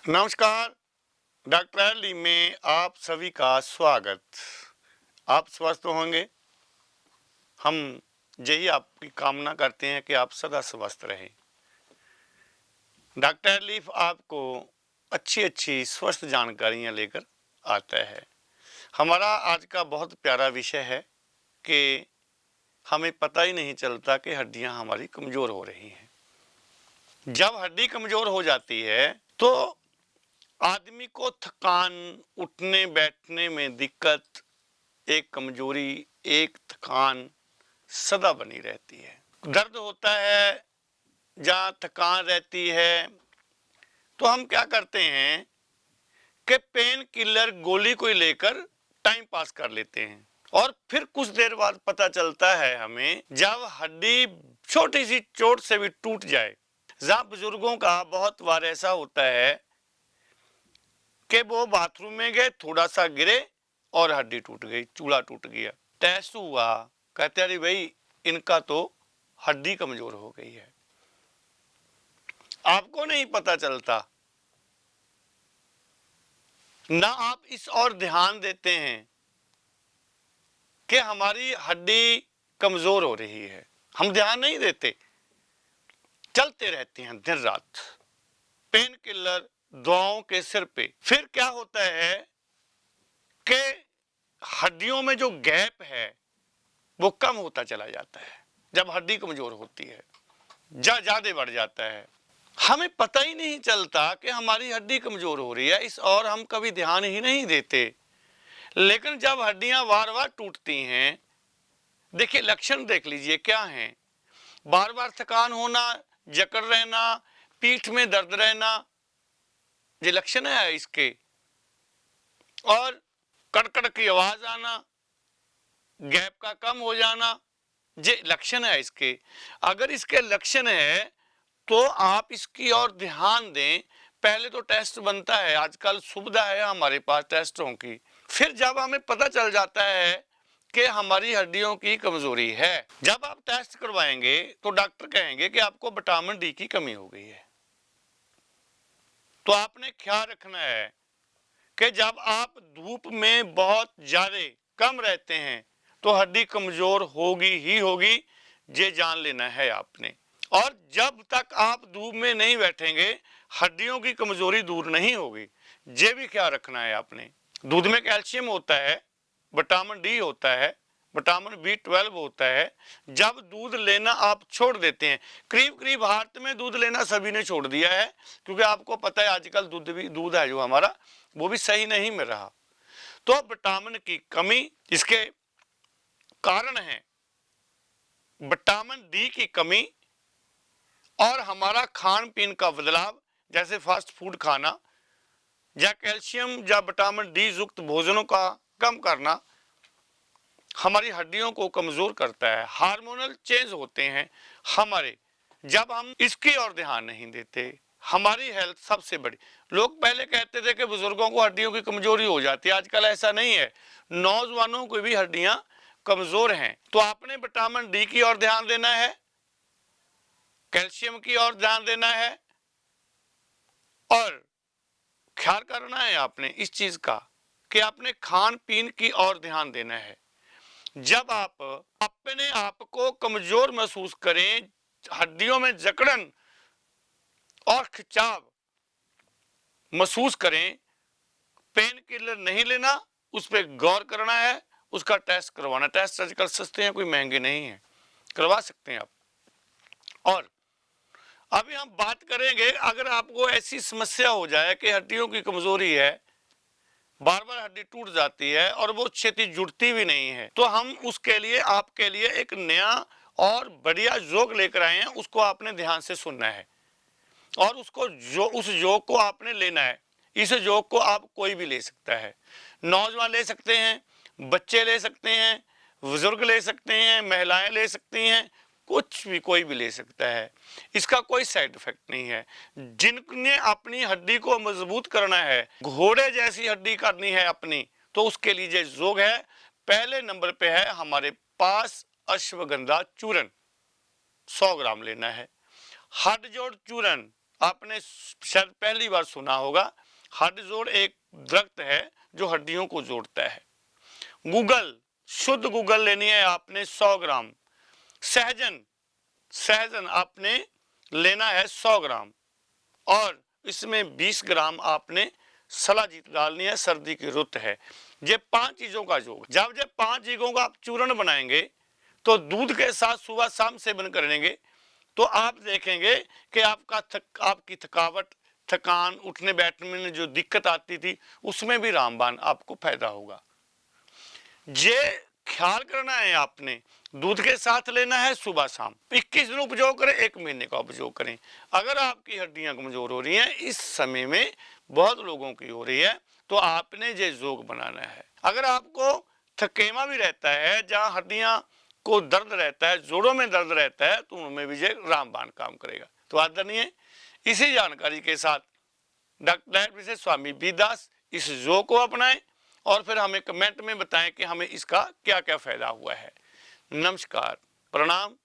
नमस्कार। डॉक्टर अली में आप सभी का स्वागत। आप स्वस्थ होंगे, हम यही आपकी कामना करते हैं कि आप सदा स्वस्थ रहें। डॉक्टर अली आपको अच्छी स्वस्थ जानकारियां लेकर आता है। हमारा आज का बहुत प्यारा विषय है कि हमें पता ही नहीं चलता कि हड्डियां हमारी कमज़ोर हो रही हैं। जब हड्डी कमज़ोर हो जाती है तो आदमी को थकान, उठने बैठने में दिक्कत, एक कमजोरी, एक थकान सदा बनी रहती है। दर्द होता है, जहाँ थकान रहती है तो हम क्या करते हैं कि पेन किलर गोली को लेकर टाइम पास कर लेते हैं और फिर कुछ देर बाद पता चलता है हमें, जब हड्डी छोटी सी चोट से भी टूट जाए। जहाँ बुजुर्गों का बहुत बार ऐसा होता है कि वो बाथरूम में गए, थोड़ा सा गिरे और हड्डी टूट गई, चूड़ा टूट गया। टेस्ट हुआ, कहते अरे भाई इनका तो हड्डी कमजोर हो गई है। आपको नहीं पता चलता, ना आप इस और ध्यान देते हैं कि हमारी हड्डी कमजोर हो रही है। हम ध्यान नहीं देते, चलते रहते हैं दिन रात पेन किलर दवाओं के सिर पे। फिर क्या होता है कि हड्डियों में जो गैप है वो कम होता चला जाता है। जब हड्डी कमजोर होती है ज्यादा बढ़ जाता है। हमें पता ही नहीं चलता कि हमारी हड्डी कमजोर हो रही है, इस और हम कभी ध्यान ही नहीं देते। लेकिन जब हड्डियां बार बार टूटती हैं, देखिए लक्षण देख लीजिए क्या हैं। बार बार थकान होना, जकड़ रहना, पीठ में दर्द रहना, ये लक्षण है इसके। और कड़कड़ की आवाज आना, गैप का कम हो जाना, ये लक्षण है इसके। अगर इसके लक्षण है तो आप इसकी ओर ध्यान दें। पहले तो टेस्ट बनता है, आजकल सुविधा है हमारे पास टेस्टों की। फिर जब हमें पता चल जाता है कि हमारी हड्डियों की कमजोरी है, जब आप टेस्ट करवाएंगे तो डॉक्टर कहेंगे कि आपको विटामिन डी की कमी हो गई है। तो आपने ख्याल रखना है कि जब आप धूप में बहुत ज्यादा कम रहते हैं तो हड्डी कमजोर होगी ही होगी, ये जान लेना है आपने। और जब तक आप धूप में नहीं बैठेंगे हड्डियों की कमजोरी दूर नहीं होगी, ये भी ख्याल रखना है आपने। दूध में कैल्शियम होता है, विटामिन डी होता है, विटामिन B12 होता है। जब दूध लेना आप छोड़ देते हैं, करीब भारत में दूध लेना सभी ने छोड़ दिया है, क्योंकि आपको पता है आजकल दूध है जो हमारा वो भी सही नहीं मिल रहा। तो विटामिन की कमी इसके कारण है, विटामिन डी की कमी और हमारा खान पीन का बदलाव, जैसे फास्ट फूड खाना या कैल्शियम या विटामिन डी युक्त भोजनों का कम करना हमारी हड्डियों को कमजोर करता है। हार्मोनल चेंज होते हैं हमारे, जब हम इसकी ओर ध्यान नहीं देते। हमारी हेल्थ सबसे बड़ी, लोग पहले कहते थे कि बुजुर्गों को हड्डियों की कमजोरी हो जाती है, आजकल ऐसा नहीं है, नौजवानों को भी हड्डियां कमजोर हैं। तो आपने विटामिन डी की ओर ध्यान देना है, कैल्शियम की ओर ध्यान देना है और ख्याल करना है आपने इस चीज का कि आपने खान पीन की ओर ध्यान देना है। जब आप अपने आप को कमजोर महसूस करें, हड्डियों में जकड़न और खिंचाव महसूस करें, पेन किलर नहीं लेना, उस पर गौर करना है, उसका टेस्ट करवाना। टेस्ट आजकल सस्ते हैं, कोई महंगे नहीं है, करवा सकते हैं आप। और अभी हम बात करेंगे, अगर आपको ऐसी समस्या हो जाए कि हड्डियों की कमजोरी है, बार बार हड्डी टूट जाती है और वो छेती जुड़ती भी नहीं है, तो हम उसके लिए आपके लिए एक नया और बढ़िया योग लेकर आए हैं। उसको आपने ध्यान से सुनना है और उस योग को आपने लेना है। इस योग को आप कोई भी ले सकता है, नौजवान ले सकते हैं, बच्चे ले सकते हैं, बुजुर्ग ले सकते हैं, महिलाएं ले सकती हैं, कुछ भी कोई भी ले सकता है। इसका कोई साइड इफेक्ट नहीं है। जिनने अपनी हड्डी को मजबूत करना है, घोड़े जैसी हड्डी करनी है अपनी, तो उसके लिए योग है। पहले नंबर पे है हमारे पास अश्वगंधा चूर्ण, 100 ग्राम लेना है। हड्ड जोड़ चूर्ण आपने शायद पहली बार सुना होगा। हड्डी जोड़ एक दरख्त है जो हड्डियों को जोड़ता है। गूगल, शुद्ध गूगल लेनी है आपने 100 ग्राम। सहजन, सहजन आपने लेना है 100 ग्राम और इसमें 20 ग्राम आपने सलाजीत डालनी है, सर्दी की रुत है। ये 5 चीजों का योग। जब ये 5 चीजों का आप चूर्ण बनाएंगे तो दूध के साथ सुबह शाम सेवन करेंगे तो आप देखेंगे कि आपकी थकावट, थकान, उठने बैठने में जो दिक्कत आती थी उसमें भी रामबाण आपको फायदा होगा। ये ख्याल करना है आपने, दूध के साथ लेना है सुबह शाम। 21 दिन उपयोग करें, 1 महीने का उपयोग करें। अगर आपकी हड्डियां कमजोर हो रही हैं, इस समय में बहुत लोगों की हो रही है, तो आपने ये योग बनाना है। अगर आपको थकेमा भी रहता है, जहां हड्डियां को दर्द रहता है, जोड़ों में दर्द रहता है, तो उनमें भी ये रामबाण काम करेगा। तो आदरणीय, इसी जानकारी के साथ डॉक्टर स्वामी बी दास इस योग को अपनाएं और फिर हमें कमेंट में बताएं कि हमें इसका क्या क्या फायदा हुआ है। नमस्कार, प्रणाम।